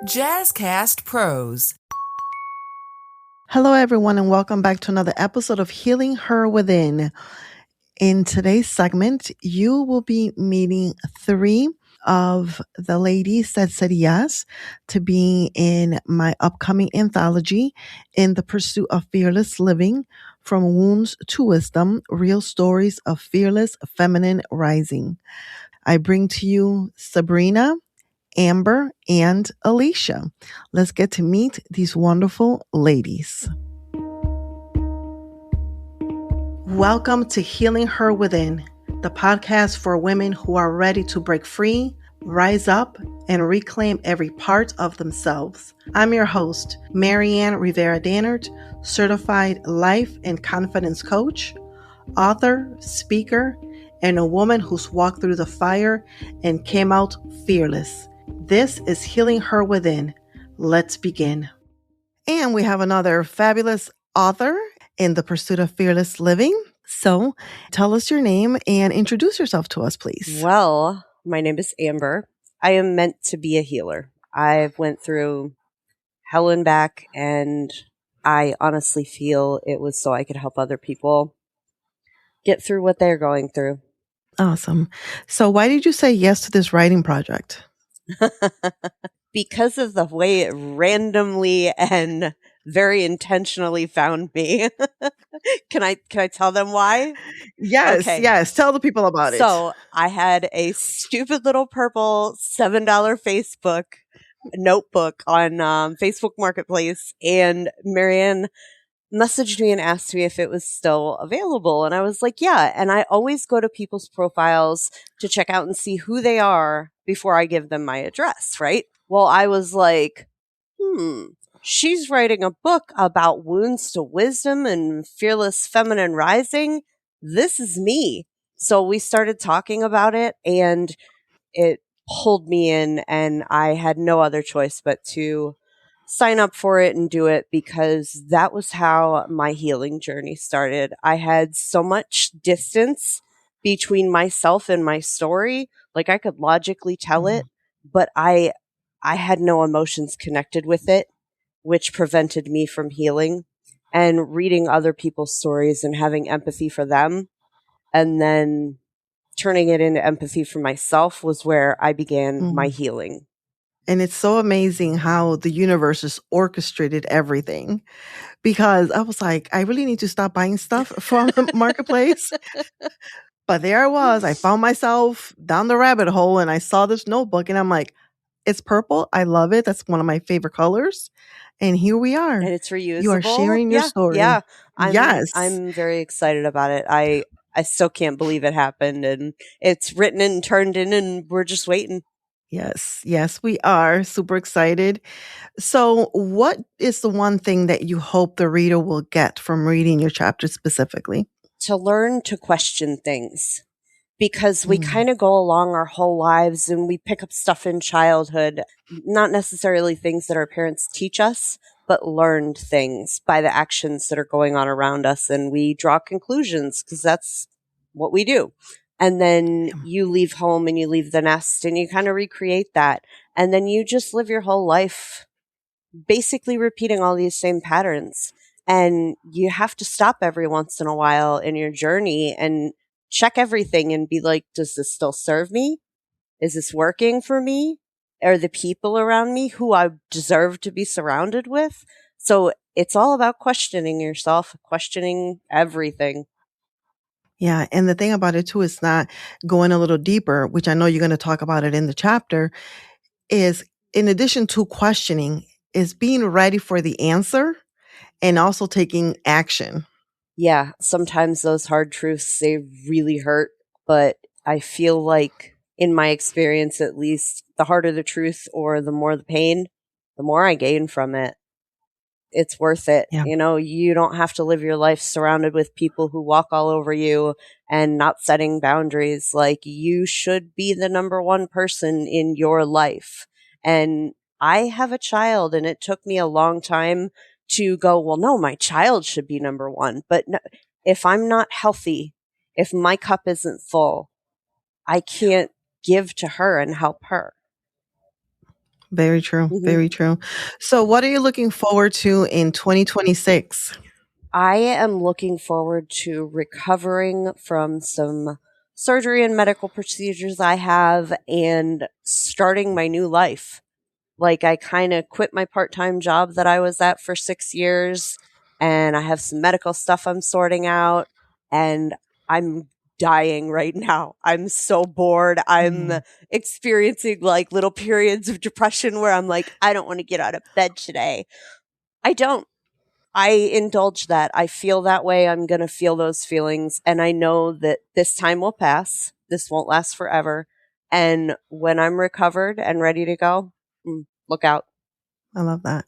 Jazzcast Pros. Hello, everyone, and welcome back to another episode of Healing Her Within. In today's segment, you will be meeting three of the ladies that said yes to being in my upcoming anthology, In the Pursuit of Fearless Living, From Wounds to Wisdom, Real Stories of Fearless Feminine Rising. I bring to you Sabrina, Amber, and Alicia. Let's get to meet these wonderful ladies. Welcome to Healing Her Within, the podcast for women who are ready to break free, rise up, and reclaim every part of themselves. I'm your host, Maryann Rivera-Dannert, certified life and confidence coach, author, speaker, and a woman who's walked through the fire and came out fearless. This is Healing Her Within. Let's begin. And we have another fabulous author in the pursuit of fearless living. So tell us your name and introduce yourself to us, please. Well, my name is Amber. I am meant to be a healer. I've went through hell and back, and I honestly feel it was so I could help other people get through what they're going through. Awesome. So why did you say yes to this writing project? Because of the way it randomly and very intentionally found me. Can I tell them why? Yes, Okay. yes. Tell the people about it. So I had a stupid little purple $7 Facebook notebook on Facebook Marketplace, and Maryann messaged me and asked me if it was still available. And I was like, yeah. And I always go to people's profiles to check out and see who they are before I give them my address, right? Well, I was like, she's writing a book about wounds to wisdom and fearless feminine rising. This is me. So we started talking about it, and it pulled me in, and I had no other choice but to sign up for it and do it, because that was how my healing journey started. I had so much distance between myself and my story. Like, I could logically tell it, but I had no emotions connected with it, which prevented me from healing. And reading other people's stories and having empathy for them, and then turning it into empathy for myself, was where I began my healing. And it's so amazing how the universe has orchestrated everything, because I was like, I really need to stop buying stuff from Marketplace. But there I was. I found myself down the rabbit hole, and I saw this notebook, and I'm like, it's purple. I love it. That's one of my favorite colors. And here we are. And it's reusable. You are sharing your story. Yeah. Yes. I'm very excited about it. I still can't believe it happened, and it's written and turned in, and we're just waiting. Yes, we are super excited. So what is the one thing that you hope the reader will get from reading your chapter specifically? To learn to question things, because we kind of go along our whole lives and we pick up stuff in childhood, not necessarily things that our parents teach us, but learned things by the actions that are going on around us. And we draw conclusions because that's what we do. And then you leave home and you leave the nest and you kind of recreate that. And then you just live your whole life basically repeating all these same patterns. And you have to stop every once in a while in your journey and check everything and be like, does this still serve me? Is this working for me? Are the people around me who I deserve to be surrounded with? So it's all about questioning yourself, questioning everything. Yeah. And the thing about it too is not going a little deeper, which I know you're going to talk about it in the chapter, is in addition to questioning, is being ready for the answer and also taking action. Yeah. Sometimes those hard truths, they really hurt, but I feel like, in my experience at least, the harder the truth or the more the pain, the more I gain from it. It's worth it. Yeah. You know, you don't have to live your life surrounded with people who walk all over you and not setting boundaries. Like, you should be the number one person in your life. And I have a child, and it took me a long time to go, well, no, my child should be number one. But no, if I'm not healthy, if my cup isn't full, I can't give to her and help her. Very true. Mhm. Very true. So what are you looking forward to in 2026? I am looking forward to recovering from some surgery and medical procedures I have and starting my new life. Like, I kind of quit my part-time job that I was at for 6 years, and I have some medical stuff I'm sorting out, and I'm dying right now. I'm so bored. I'm Mm. experiencing like little periods of depression where I'm like, I don't want to get out of bed today. I don't. I indulge that. I feel that way. I'm going to feel those feelings. And I know that this time will pass. This won't last forever. And when I'm recovered and ready to go, look out. I love that.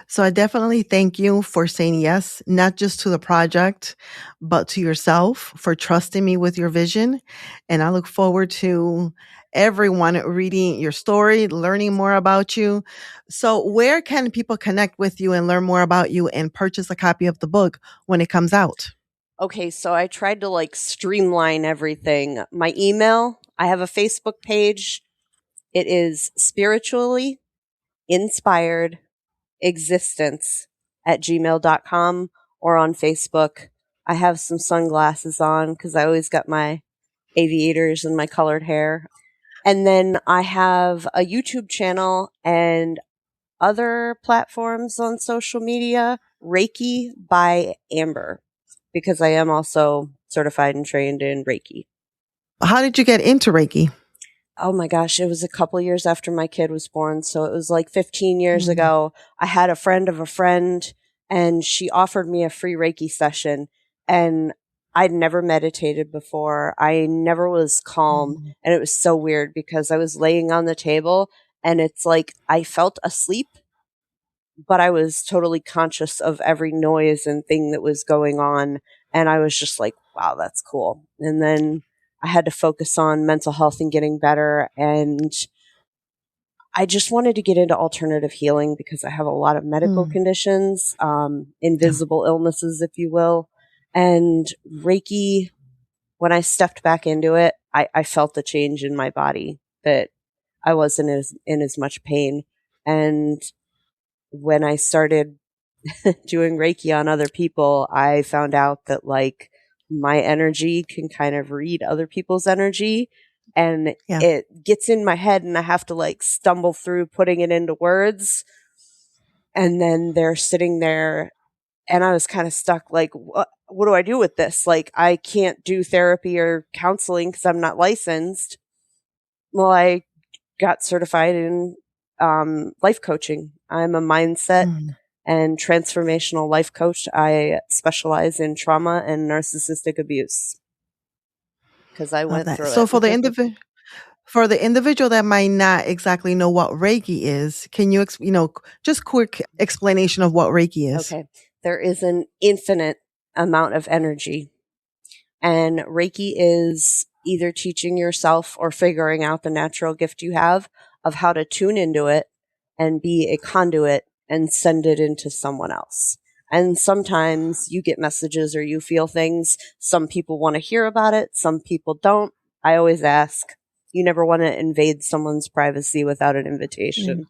So I definitely thank you for saying yes, not just to the project, but to yourself for trusting me with your vision. And I look forward to everyone reading your story, learning more about you. So where can people connect with you and learn more about you and purchase a copy of the book when it comes out? Okay, so I tried to like streamline everything. My email, I have a Facebook page. It is spiritually inspired existence at gmail.com or on Facebook. I have some sunglasses on because I always got my aviators and my colored hair. And then I have a YouTube channel and other platforms on social media, Reiki by Amber, because I am also certified and trained in Reiki. How did you get into Reiki? Oh my gosh, it was a couple years after my kid was born. So it was like 15 years Mm. ago. I had a friend of a friend and she offered me a free Reiki session. And I'd never meditated before. I never was calm. Mm. And it was so weird because I was laying on the table and it's like I felt asleep, but I was totally conscious of every noise and thing that was going on. And I was just like, wow, that's cool. And then I had to focus on mental health and getting better. And I just wanted to get into alternative healing because I have a lot of medical Mm. conditions, invisible illnesses, if you will. And Reiki, when I stepped back into it, I felt the change in my body, that I wasn't in as much pain. And when I started doing Reiki on other people, I found out that like my energy can kind of read other people's energy, and Yeah. it gets in my head and I have to like stumble through putting it into words. And then they're sitting there and I was kind of stuck like, what do I do with this? Like, I can't do therapy or counseling because I'm not licensed. Well, I got certified in life coaching. I'm a mindset Mm. and transformational life coach. I specialize in trauma and narcissistic abuse because I Love went that. through So it. for the individual that might not exactly know what Reiki is, can you, just quick explanation of what Reiki is? Okay. There is an infinite amount of energy, and Reiki is either teaching yourself or figuring out the natural gift you have of how to tune into it and be a conduit and send it into someone else. And sometimes you get messages or you feel things. Some people want to hear about it. Some people don't. I always ask. You never want to invade someone's privacy without an Yeah. invitation.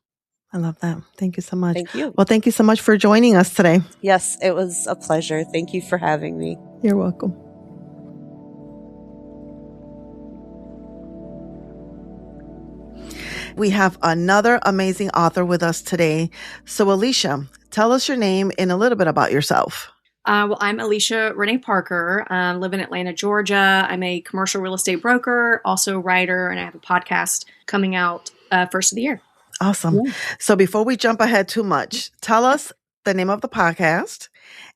I love that. Thank you so much. Thank you. Well, thank you so much for joining us today. Yes, it was a pleasure. Thank you for having me. You're welcome. We have another amazing author with us today. So, Alicia, tell us your name and a little bit about yourself. Well, I'm Alicia Renee Parker. Live in Atlanta, Georgia. I'm a commercial real estate broker, also a writer, and I have a podcast coming out first of the year. Awesome. Yeah. So before we jump ahead too much, tell us the name of the podcast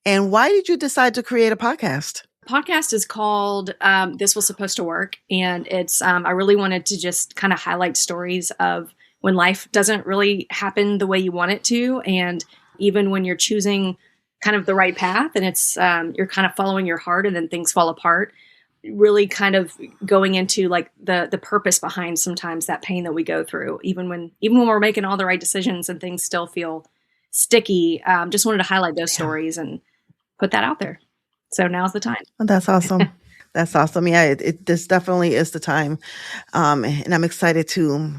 and why did you decide to create a podcast? Podcast is called This Was Supposed to Work. And it's, I really wanted to just kind of highlight stories of when life doesn't really happen the way you want it to. And even when you're choosing kind of the right path and it's, you're kind of following your heart and then things fall apart, really kind of going into like the purpose behind sometimes that pain that we go through, even when we're making all the right decisions and things still feel sticky. Just wanted to highlight those stories and put that out there. So now's the time. That's awesome. That's awesome. Yeah, this definitely is the time. And I'm excited to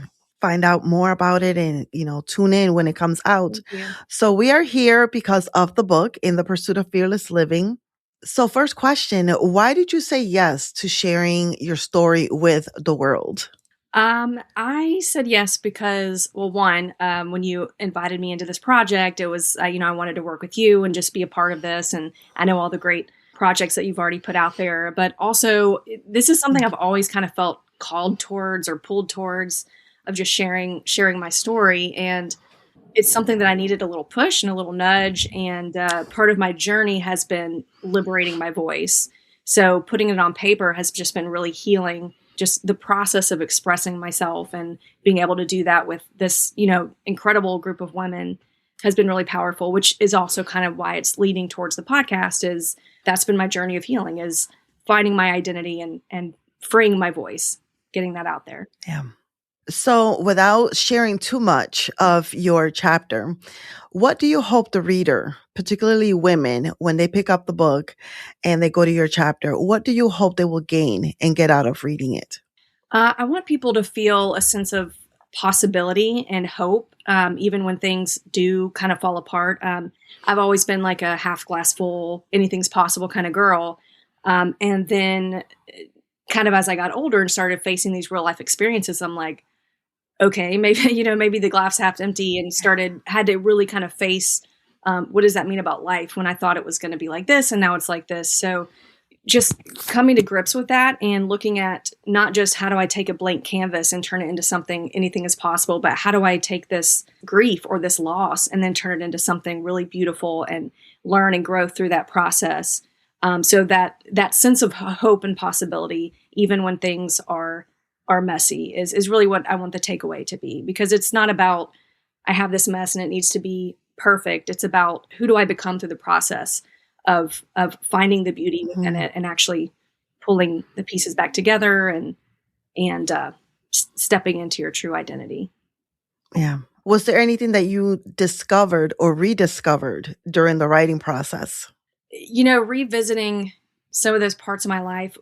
find out more about it and, tune in when it comes out. Thank you. So we are here because of the book, In the Pursuit of Fearless Living. So first question, why did you say yes to sharing your story with the world? I said yes because, well, one, when you invited me into this project, it was, I wanted to work with you and just be a part of this. And I know all the great projects that you've already put out there, but also this is something I've always kind of felt called towards or pulled towards, of just sharing my story. And it's something that I needed a little push and a little nudge. And part of my journey has been liberating my voice. So putting it on paper has just been really healing, just the process of expressing myself and being able to do that with this, incredible group of women has been really powerful, which is also kind of why it's leading towards the podcast. Is that's been my journey of healing, is finding my identity and freeing my voice, getting that out there. Yeah. So without sharing too much of your chapter, what do you hope the reader, particularly women, when they pick up the book and they go to your chapter, what do you hope they will gain and get out of reading it? I want people to feel a sense of possibility and hope, even when things do kind of fall apart. I've always been like a half glass full, anything's possible kind of girl. And then kind of as I got older and started facing these real life experiences, I'm like, okay, maybe the glass half empty, and had to really kind of face, what does that mean about life when I thought it was going to be like this and now it's like this. So just coming to grips with that and looking at not just how do I take a blank canvas and turn it into something, anything is possible, but how do I take this grief or this loss and then turn it into something really beautiful and learn and grow through that process. So that sense of hope and possibility, even when things are messy, is really what I want the takeaway to be, because it's not about I have this mess and it needs to be perfect. It's about who do I become through the process of finding the beauty within it and actually pulling the pieces back together and stepping into your true identity. Yeah. Was there anything that you discovered or rediscovered during the writing process? Revisiting some of those parts of my life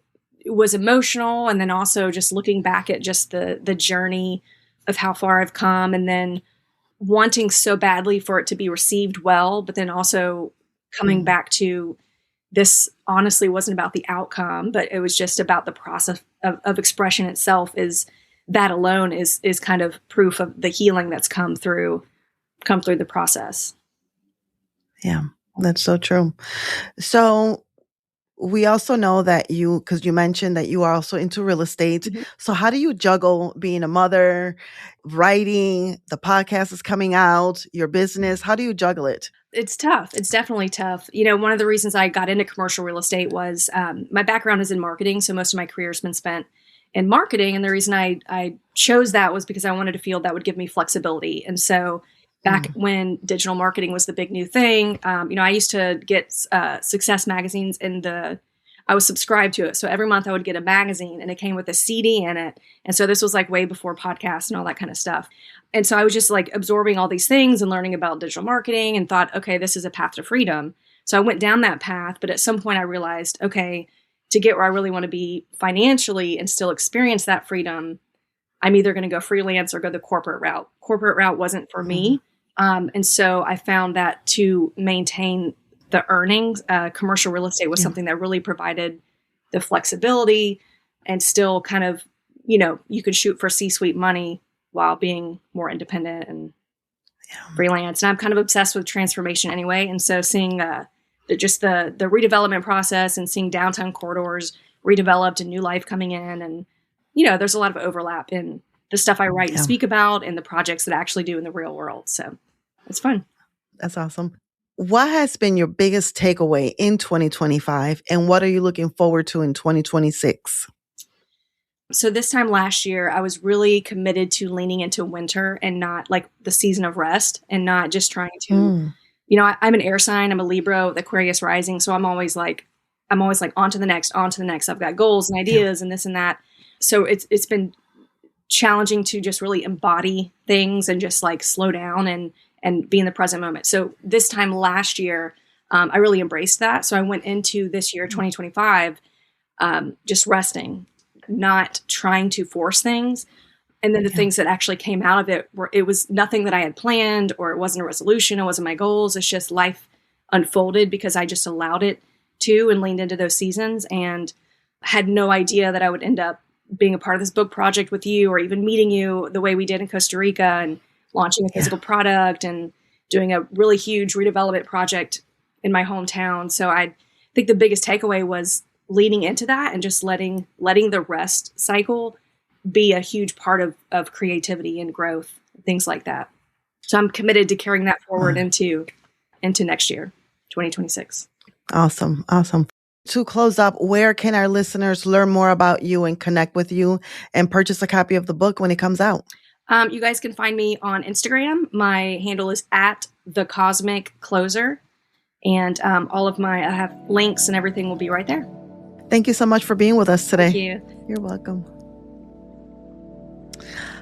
was emotional. And then also just looking back at just the journey of how far I've come, and then wanting so badly for it to be received well, but then also coming back to this honestly wasn't about the outcome, but it was just about the process of expression itself. Is that alone is kind of proof of the healing that's come through the process. Yeah, that's so true. So we also know that because you mentioned that you are also into real estate. Mm-hmm. So how do you juggle being a mother, writing, the podcast is coming out, your business? How do you juggle it? It's tough. It's definitely tough. One of the reasons I got into commercial real estate was my background is in marketing. So most of my career has been spent in marketing. And the reason I chose that was because I wanted a field that would give me flexibility. And so back when digital marketing was the big new thing, I used to get Success magazines I was subscribed to it. So every month I would get a magazine and it came with a CD in it. And so this was like way before podcasts and all that kind of stuff. And so I was just like absorbing all these things and learning about digital marketing and thought, okay, this is a path to freedom. So I went down that path. But at some point I realized, okay, to get where I really want to be financially and still experience that freedom, I'm either going to go freelance or go the corporate route. Corporate route wasn't for me. And so I found that to maintain the earnings, commercial real estate was something that really provided the flexibility and still kind of, you could shoot for C-suite money while being more independent and freelance. And I'm kind of obsessed with transformation anyway. And so seeing the redevelopment process and seeing downtown corridors redeveloped and new life coming in. And, there's a lot of overlap in the stuff I write and speak about and the projects that I actually do in the real world. So it's fun. That's awesome. What has been your biggest takeaway in 2025 and what are you looking forward to in 2026? So this time last year, I was really committed to leaning into winter and not like the season of rest and not just trying to, I'm an air sign, I'm a Libra with Aquarius rising. So I'm always like on to the next. I've got goals and ideas and this and that. So it's been challenging to just really embody things and just like slow down and be in the present moment. So this time last year, I really embraced that. So I went into this year, 2025, just resting, not trying to force things. And then the things that actually came out of it it was nothing that I had planned, or it wasn't a resolution. It wasn't my goals. It's just life unfolded because I just allowed it to and leaned into those seasons, and had no idea that I would end up being a part of this book project with you, or even meeting you the way we did in Costa Rica, and launching a physical product and doing a really huge redevelopment project in my hometown. So I think the biggest takeaway was leaning into that and just letting the rest cycle be a huge part of creativity and growth, things like that. So I'm committed to carrying that forward into next year, 2026. Awesome. To close up, where can our listeners learn more about you and connect with you and purchase a copy of the book when it comes out? You guys can find me on Instagram. My handle is @thecosmiccloser. And all of I have links and everything will be right there. Thank you so much for being with us today. Thank you. You're welcome.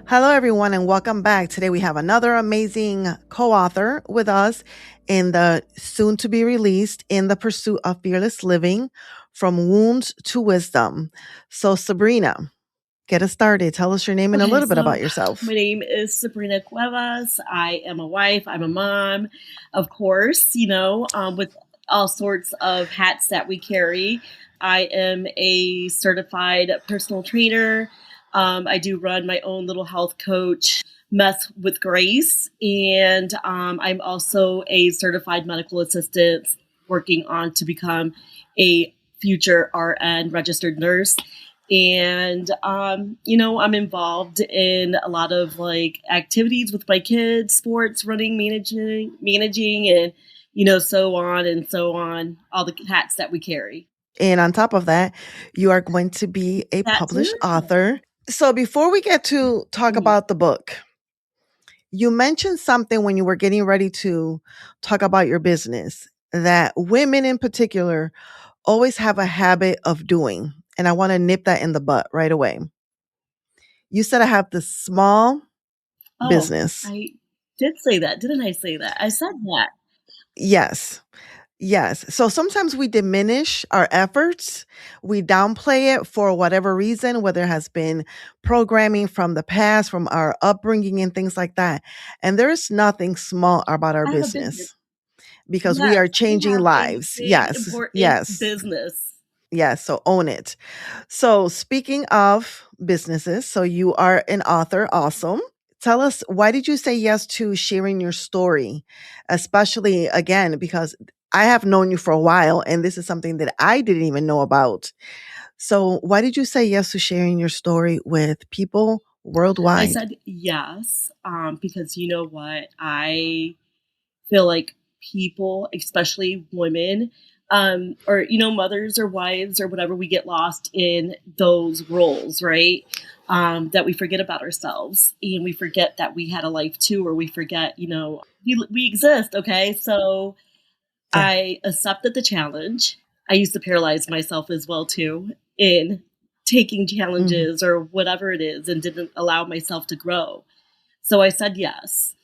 Hello, everyone, and welcome back. Today we have another amazing co-author with us in the soon-to-be-released In the Pursuit of Fearless Living, From Wounds to Wisdom. So, Sabrina, get us started. Tell us your name and a little bit about yourself. My name is Sabrina Cuevas. I am a wife. I'm a mom, of course, with all sorts of hats that we carry. I am a certified personal trainer. I do run my own little health coach, Mess with Grace. And I'm also a certified medical assistant working on to become a future RN registered nurse. And, I'm involved in a lot of activities with my kids, sports, running, managing, and, so on and so on, all the hats that we carry. And on top of that, you are going to be a published author. So before we get to talk about the book, you mentioned something when you were getting ready to talk about your business that women in particular always have a habit of doing. And I want to nip that in the butt right away. You said I have this small business. I did say that. Didn't I say that? I said that. Yes. So sometimes we diminish our efforts. We downplay it for whatever reason, whether it has been programming from the past, from our upbringing and things like that. And there is nothing small about our business because we are changing lives. Yes. Business. Yes. So own it. So speaking of businesses, so you are an author. Awesome. Tell us, why did you say yes to sharing your story? Especially, again, because I have known you for a while, and this is something that I didn't even know about. So why did you say yes to sharing your story with people worldwide? I said yes because you know what? I feel like people, especially women, or, mothers or wives or whatever, we get lost in those roles, right? That we forget about ourselves, and we forget that we had a life too, or we forget, we exist. Okay. So I accepted the challenge. I used to paralyze myself as well too in taking challenges or whatever it is, and didn't allow myself to grow. So I said yes,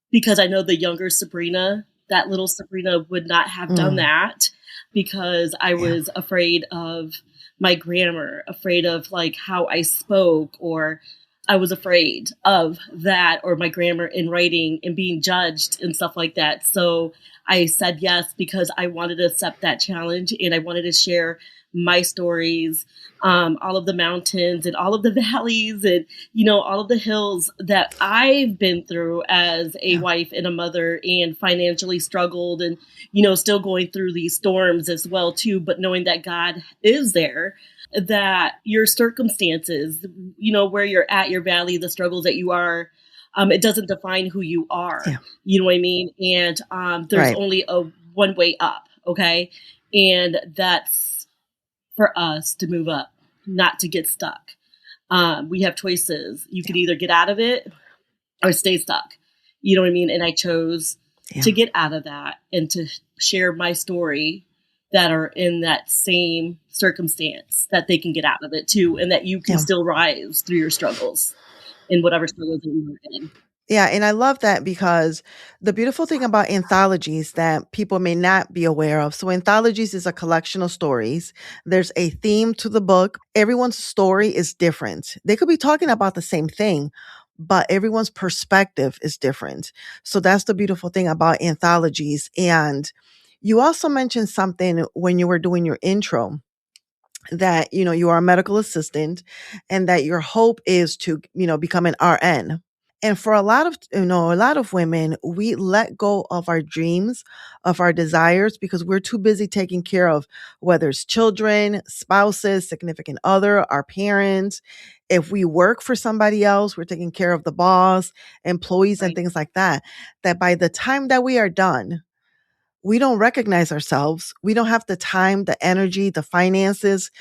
because I know the younger Sabrina, that little Sabrina, would not have done that, because I was afraid of my grammar, afraid of how I spoke, or I was afraid of that, or my grammar in writing and being judged and stuff like that. So I said yes because I wanted to accept that challenge, and I wanted to share my stories, all of the mountains and all of the valleys and, all of the hills that I've been through as a wife and a mother, and financially struggled, and, still going through these storms as well too, but knowing that God is there, that your circumstances, where you're at, your valley, the struggles that you are, it doesn't define who you are. Yeah. You know what I mean? And there's only a one way up. Okay. And that's for us to move up, not to get stuck. We have choices. You can either get out of it or stay stuck. You know what I mean? And I chose to get out of that and to share my story that are in that same circumstance, that they can get out of it too. And that you can still rise through your struggles in whatever struggles that you're in. Yeah, and I love that because the beautiful thing about anthologies that people may not be aware of. So anthologies is a collection of stories. There's a theme to the book. Everyone's story is different. They could be talking about the same thing, but everyone's perspective is different. So that's the beautiful thing about anthologies. And you also mentioned something when you were doing your intro that, you are a medical assistant and that your hope is to, become an RN. And for a lot of women, we let go of our dreams, of our desires, because we're too busy taking care of whether it's children, spouses, significant other, our parents. If we work for somebody else, we're taking care of the boss, employees, and Right. things like that. That by the time that we are done, we don't recognize ourselves. We don't have the time, the energy, the finances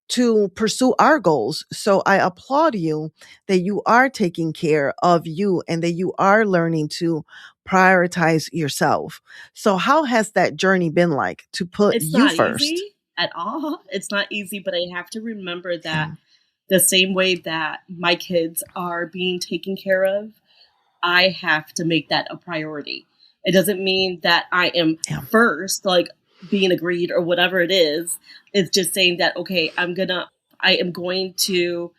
to pursue our goals. So I applaud you that you are taking care of you and that you are learning to prioritize yourself. So how has that journey been like to put It's you not first? easy at all. It's not easy, but I have to remember Yeah. that the same way that my kids are being taken care of, I have to make that a priority. It doesn't mean that I am Yeah. first, like being agreed or whatever it is. It's just saying that, okay, I am going to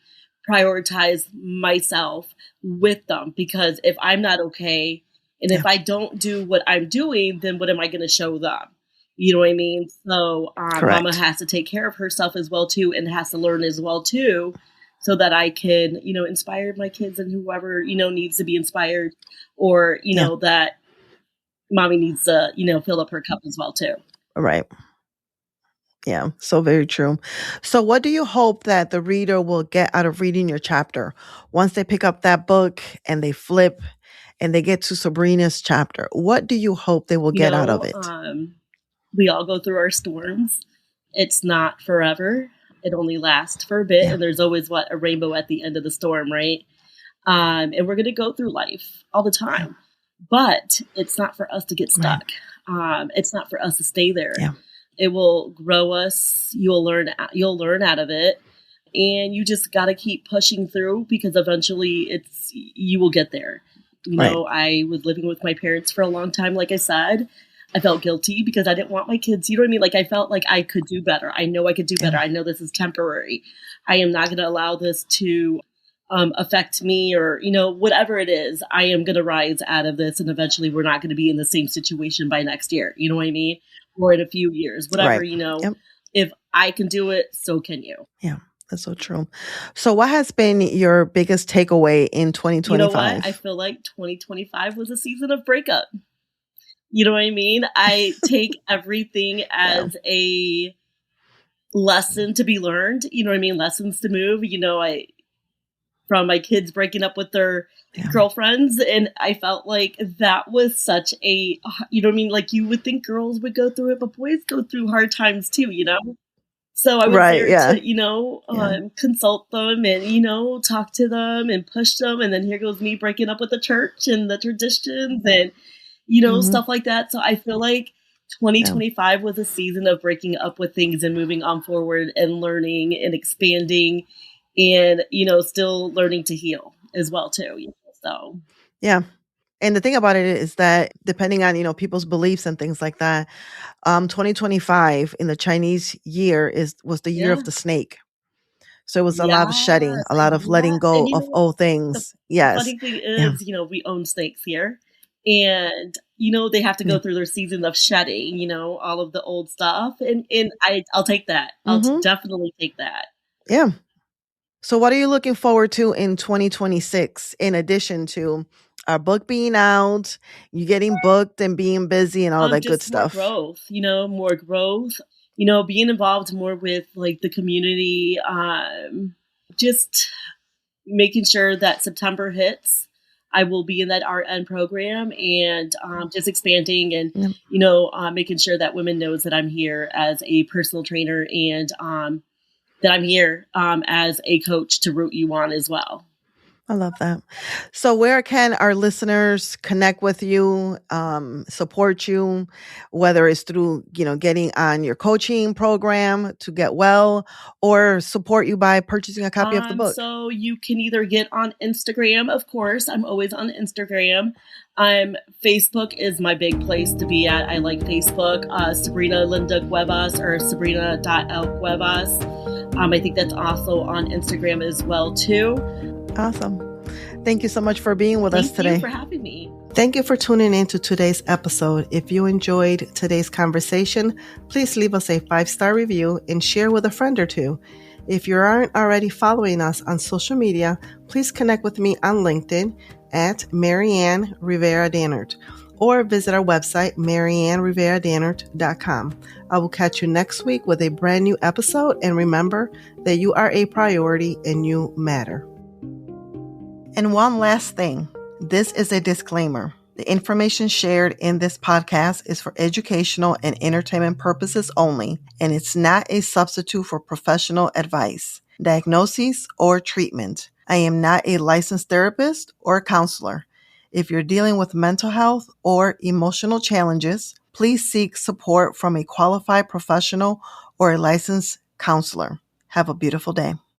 prioritize myself with them, because if I'm not okay and Yeah. if I don't do what I'm doing, then what am I going to show them? You know what I mean? So mama Correct. has to take care of herself as well too, and has to learn as well too, so that I can, inspire my kids and whoever, needs to be inspired, or, Yeah. that mommy needs to, fill up her cup as well too. Right. Yeah. So very true. So what do you hope that the reader will get out of reading your chapter once they pick up that book and they flip and they get to Sabrina's chapter? What do you hope they will You get out of know, it? we all go through our storms. It's not forever. It only lasts for a bit. Yeah. And there's always a rainbow at the end of the storm, right? And we're going to go through life all the time, but it's not for us to get Right. stuck. It's not for us to stay there. Yeah. It will grow us. You'll learn out of it, and you just got to keep pushing through, because eventually you will get there. I was living with my parents for a long time. Like I said, I felt guilty because I didn't want my kids. You know what I mean? Like, I felt like I could do better. I know I could do better. I know this is temporary. I am not going to allow this to affect me, or, whatever it is. I am going to rise out of this, and eventually we're not going to be in the same situation by next year. You know what I mean? Or in a few years, whatever, Right. Yep. If I can do it, so can you. Yeah, that's so true. So what has been your biggest takeaway in You know what? 2025? I feel like 2025 was a season of breakup. You know what I mean? I take everything as a lesson to be learned. You know what I mean? Lessons to move. From my kids breaking up with their girlfriends, and I felt like that was such a, you know what I mean? Like, you would think girls would go through it, but boys go through hard times too, So I was Right, there yeah. to, consult them and, talk to them and push them. And then here goes me breaking up with the church and the traditions and, stuff like that. So I feel like 2025 was a season of breaking up with things and moving on forward and learning and expanding and, still learning to heal as well too. So. Yeah. And the thing about it is that depending on, people's beliefs and things like that, 2025 in the Chinese year was the year of the snake. So it was a lot of shedding, a lot of letting go And of old things. The Yes. funny thing is, we own snakes here, and they have to go through their season of shedding, all of the old stuff, and I'll take that. I'll definitely take that. Yeah. So what are you looking forward to in 2026 in addition to our book being out, you getting booked and being busy and all that good stuff? More growth, being involved more with like the community, just making sure that September hits, I will be in that RN program, and just expanding and, making sure that women knows that I'm here as a personal trainer, and that I'm here as a coach to root you on as well. I love that. So where can our listeners connect with you, support you, whether it's through, getting on your coaching program to get well, or support you by purchasing a copy of the book? So you can either get on Instagram, of course. I'm always on Instagram. Facebook is my big place to be at. I like Facebook. Sabrina Linda Cuevas or Sabrina.L. I think that's also on Instagram as well, too. Awesome. Thank you so much for being with us today. Thank you for having me. Thank you for tuning in to today's episode. If you enjoyed today's conversation, please leave us a 5-star review and share with a friend or two. If you aren't already following us on social media, please connect with me on LinkedIn at Maryann Rivera-Dannert or visit our website, MaryannRivera-Dannert.com. I will catch you next week with a brand new episode, and remember that you are a priority and you matter. And one last thing, this is a disclaimer. The information shared in this podcast is for educational and entertainment purposes only, and it's not a substitute for professional advice, diagnosis, or treatment. I am not a licensed therapist or counselor. If you're dealing with mental health or emotional challenges, please seek support from a qualified professional or a licensed counselor. Have a beautiful day.